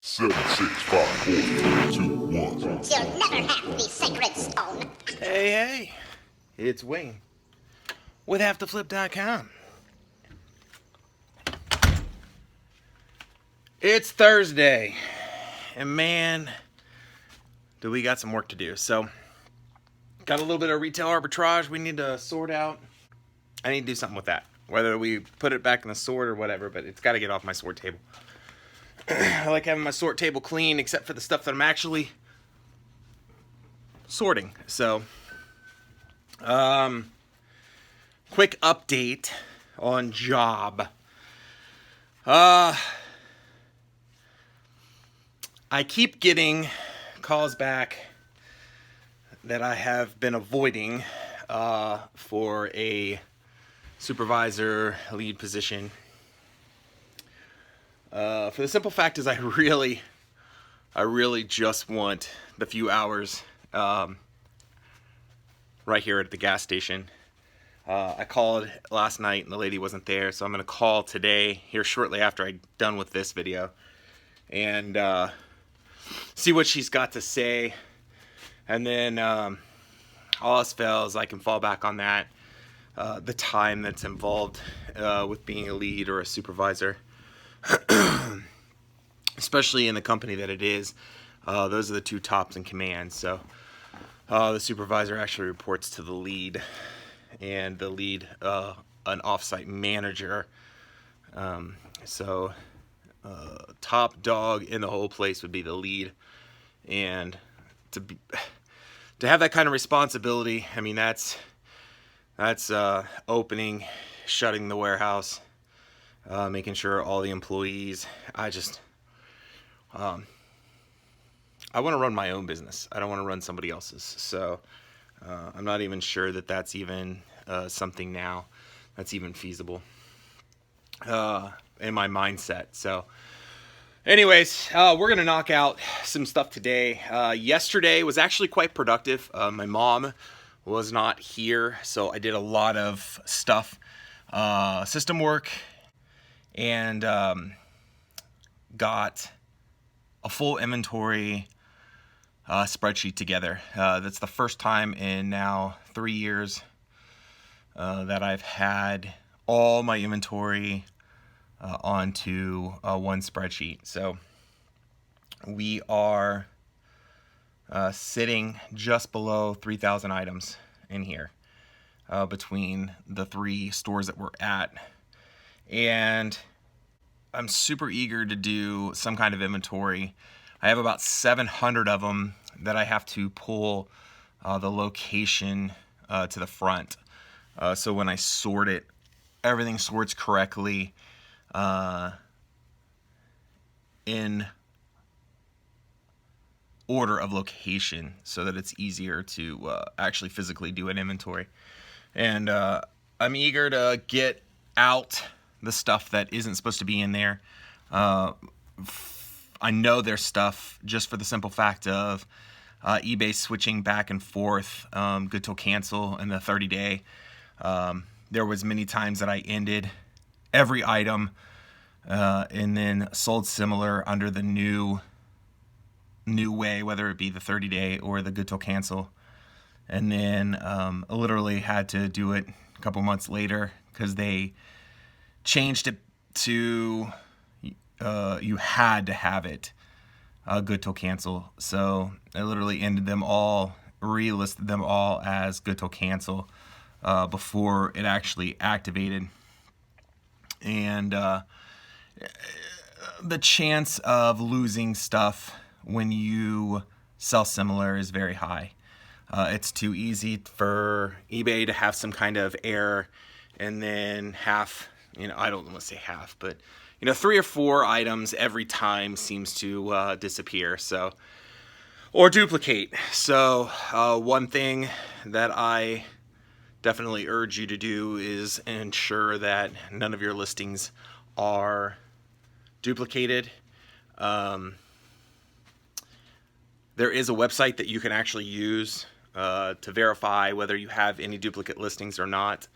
Seven, 6, 5, 4, 3, 2, 1. You'll never have the sacred stone. Hey, it's Wayne with HaveToFlip.com. It's Thursday, and man, do we got some work to do. So, got a little bit of retail arbitrage we need to sort out. I need to do something with that, whether we put it back in the sort or whatever, but it's got to get off my sort table. I like having my sort table clean, except for the stuff that I'm actually sorting. So, quick update on job. I keep getting calls back that I have been avoiding for a supervisor lead position. For the simple fact is I really just want the few hours right here at the gas station. I called last night and the lady wasn't there, so I'm going to call today here shortly after I'm done with this video and see what she's got to say, and then all else fails I can fall back on that, the time that's involved with being a lead or a supervisor. Especially in the company that it is, those are the two tops in command. So the supervisor actually reports to the lead, and the lead an offsite manager. So top dog in the whole place would be the lead, and to have that kind of responsibility, I mean that's opening, shutting the warehouse, making sure all the employees. I want to run my own business. I don't want to run somebody else's. So I'm not even sure that that's even something now that's even feasible in my mindset. So anyways, we're going to knock out some stuff today. Yesterday was actually quite productive. My mom was not here, so I did a lot of stuff, system work, and got a full inventory spreadsheet together. That's the first time in now 3 years that I've had all my inventory onto one spreadsheet. So we are sitting just below 3,000 items in here between the three stores that we're at. And I'm super eager to do some kind of inventory. I have about 700 of them that I have to pull the location to the front. So when I sort it, everything sorts correctly in order of location, so that it's easier to actually physically do an inventory. And I'm eager to get out the stuff that isn't supposed to be in there. I know there's stuff just for the simple fact of eBay switching back and forth, good till cancel, and the 30-day. There was many times that I ended every item and then sold similar under the new way, whether it be the 30-day or the good till cancel, and then literally had to do it a couple months later because they changed it to you had to have it good till cancel. So I literally ended them all, relisted them all as good till cancel before it actually activated. And the chance of losing stuff when you sell similar is very high. It's too easy for eBay to have some kind of error, and then I don't want to say half, but 3 or 4 items every time seems to disappear, so, or duplicate. So one thing that I definitely urge you to do is ensure that none of your listings are duplicated. There is a website that you can actually use to verify whether you have any duplicate listings or not.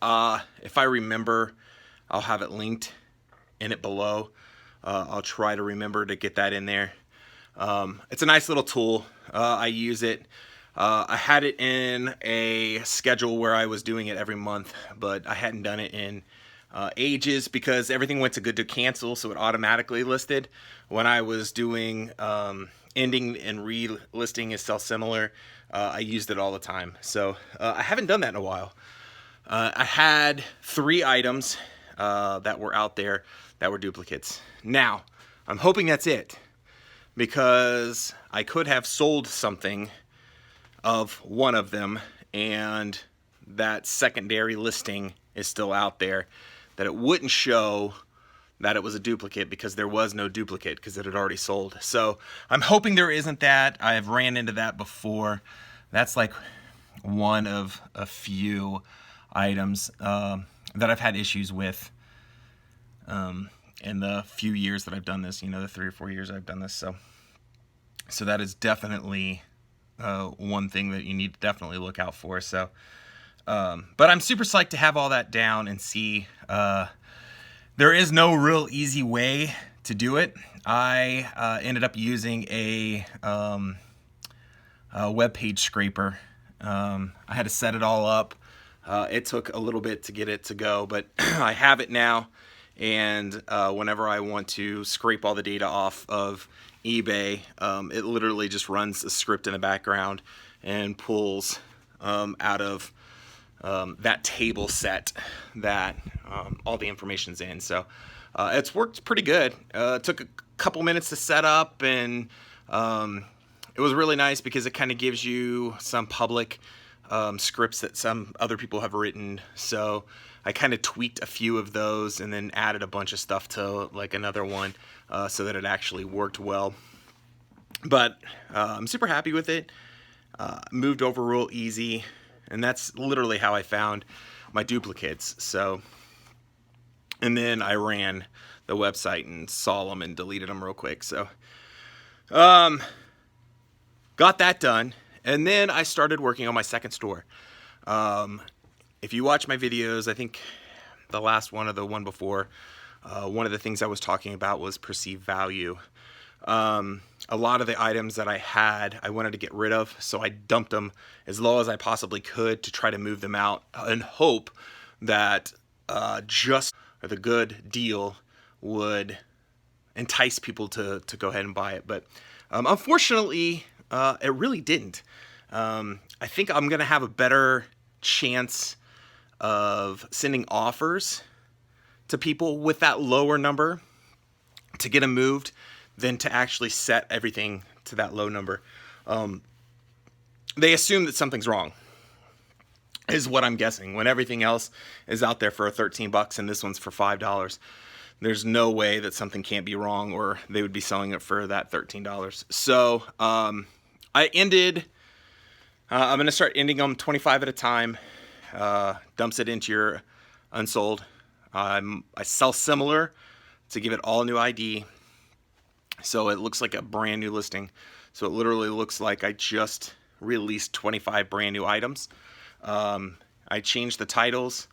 If I remember, I'll have it linked in it below. I'll try to remember to get that in there. It's a nice little tool. I use it. I had it in a schedule where I was doing it every month, but I hadn't done it in ages because everything went to good to cancel, so it automatically listed. When I was doing ending and relisting is similar, I used it all the time. So I haven't done that in a while. I had 3 items that were out there that were duplicates. Now, I'm hoping that's it, because I could have sold something of one of them and that secondary listing is still out there, that it wouldn't show that it was a duplicate because there was no duplicate because it had already sold. So I'm hoping there isn't that. I have ran into that before. That's like one of a few items that I've had issues with in the few years that I've done this, the 3 or 4 years I've done this. So that is definitely one thing that you need to definitely look out for. So, but I'm super psyched to have all that down and see. There is no real easy way to do it. I ended up using a web page scraper. I had to set it all up. It took a little bit to get it to go, but I have it now. And whenever I want to scrape all the data off of eBay, it literally just runs a script in the background and pulls out of that table set that all the information's in. So it's worked pretty good. It took a couple minutes to set up, and it was really nice because it kind of gives you some public scripts that some other people have written. So I kind of tweaked a few of those and then added a bunch of stuff to like another one so that it actually worked well. But I'm super happy with it. Moved over real easy, and that's literally how I found my duplicates. So, and then I ran the website and saw them and deleted them real quick. So, got that done, and then I started working on my second store. If you watch my videos, I think the last one or the one before, one of the things I was talking about was perceived value. A lot of the items that I had, I wanted to get rid of, so I dumped them as low as I possibly could to try to move them out and hope that just the good deal would entice people to go ahead and buy it. But unfortunately, it really didn't. I think I'm going to have a better chance of sending offers to people with that lower number to get them moved than to actually set everything to that low number. They assume that something's wrong, is what I'm guessing. When everything else is out there for $13 and this one's for $5, there's no way that something can't be wrong, or they would be selling it for that $13. So I ended. I'm going to start ending them 25 at a time. Dumps it into your unsold. I sell similar to give it all new ID, so it looks like a brand new listing. So it literally looks like I just released 25 brand new items. I changed the titles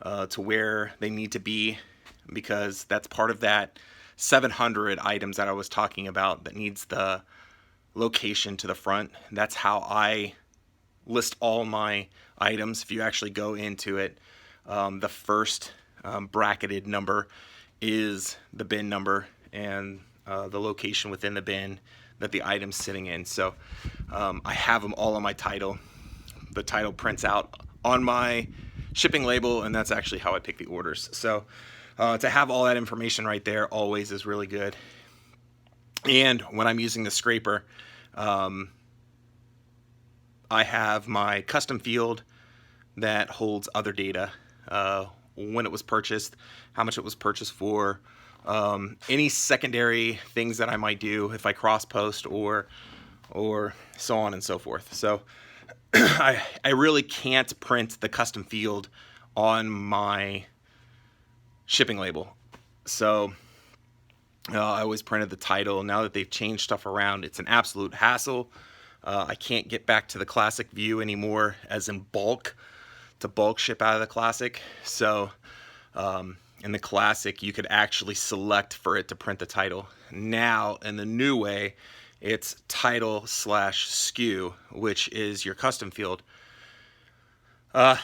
to where they need to be, because that's part of that 700 items that I was talking about that needs the location to the front. That's how I list all my items. If you actually go into it, the first bracketed number is the bin number and the location within the bin that the item's sitting in. So I have them all on my title. The title prints out on my shipping label, and that's actually how I pick the orders. So to have all that information right there always is really good. And when I'm using the scraper, I have my custom field that holds other data, when it was purchased, how much it was purchased for, any secondary things that I might do if I cross post or so on and so forth. So I really can't print the custom field on my shipping label. So I always printed the title. Now that they've changed stuff around, it's an absolute hassle. I can't get back to the classic view anymore, as in bulk, to bulk ship out of the classic. So in the classic, you could actually select for it to print the title. Now, in the new way, it's title/SKU, which is your custom field.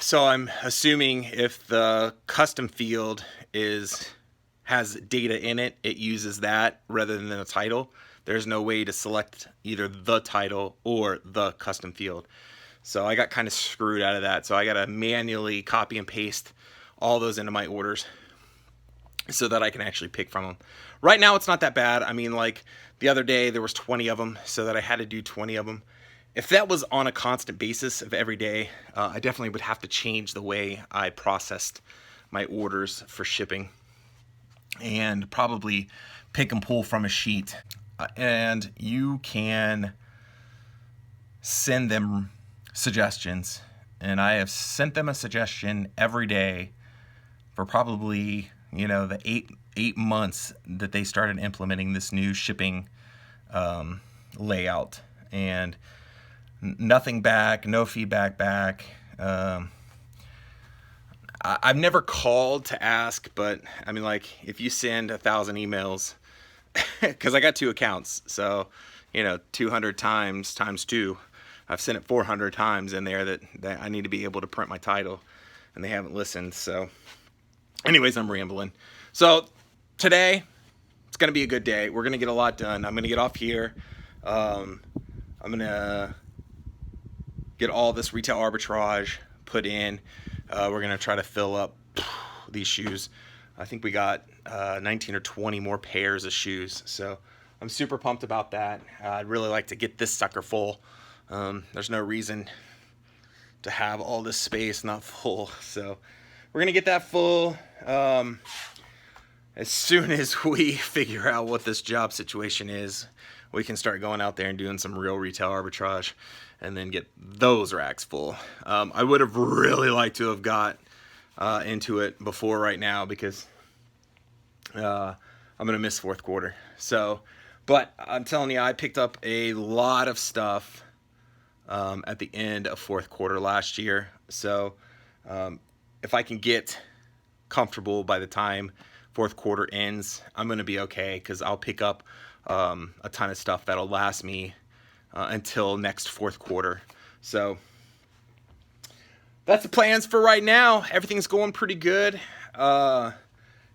So I'm assuming if the custom field has data in it, it uses that rather than the title. There's no way to select either the title or the custom field. So I got kind of screwed out of that. So I got to manually copy and paste all those into my orders so that I can actually pick from them. Right now, it's not that bad. I mean, like the other day, there was 20 of them, so that I had to do 20 of them. If that was on a constant basis of every day, I definitely would have to change the way I processed my orders for shipping and probably pick and pull from a sheet. And you can send them suggestions. And I have sent them a suggestion every day for probably, the eight months that they started implementing this new shipping layout. And nothing back, no feedback back. I've never called to ask, but I mean, like, if you send 1,000 emails, because I got 2 accounts, so 200 times 2, I've sent it 400 times in there that I need to be able to print my title, and they haven't listened. So anyways, I'm rambling. So today it's gonna be a good day. We're gonna get a lot done. I'm gonna get off here. I'm gonna get all this retail arbitrage put in. We're gonna try to fill up these shoes. I think we got 19 or 20 more pairs of shoes, so I'm super pumped about that. I'd really like to get this sucker full. There's no reason to have all this space not full, so we're gonna get that full. As soon as we figure out what this job situation is, we can start going out there and doing some real retail arbitrage and then get those racks full. I would have really liked to have got into it before right now, because I'm gonna miss fourth quarter. So, but I'm telling you, I picked up a lot of stuff at the end of fourth quarter last year. So if I can get comfortable by the time fourth quarter ends, I'm gonna be okay, because I'll pick up a ton of stuff that'll last me until next fourth quarter. So that's the plans for right now. Everything's going pretty good.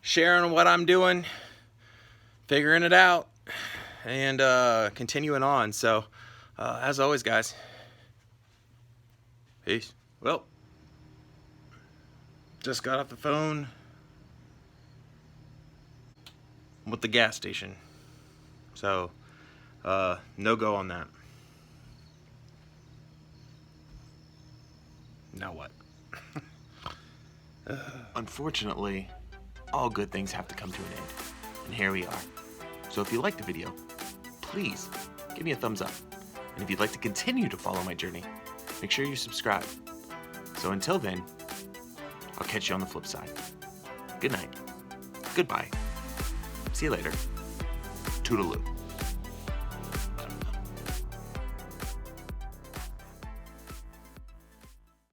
Sharing what I'm doing, figuring it out, and continuing on. So as always, guys, peace. Well, just got off the phone with the gas station, so no go on that. Now what? Unfortunately, all good things have to come to an end, and here we are. So if you liked the video, please give me a thumbs up, and if you'd like to continue to follow my journey, make sure you subscribe. So until then, I'll catch you on the flip side. Good night. Goodbye. See you later. Toodaloo.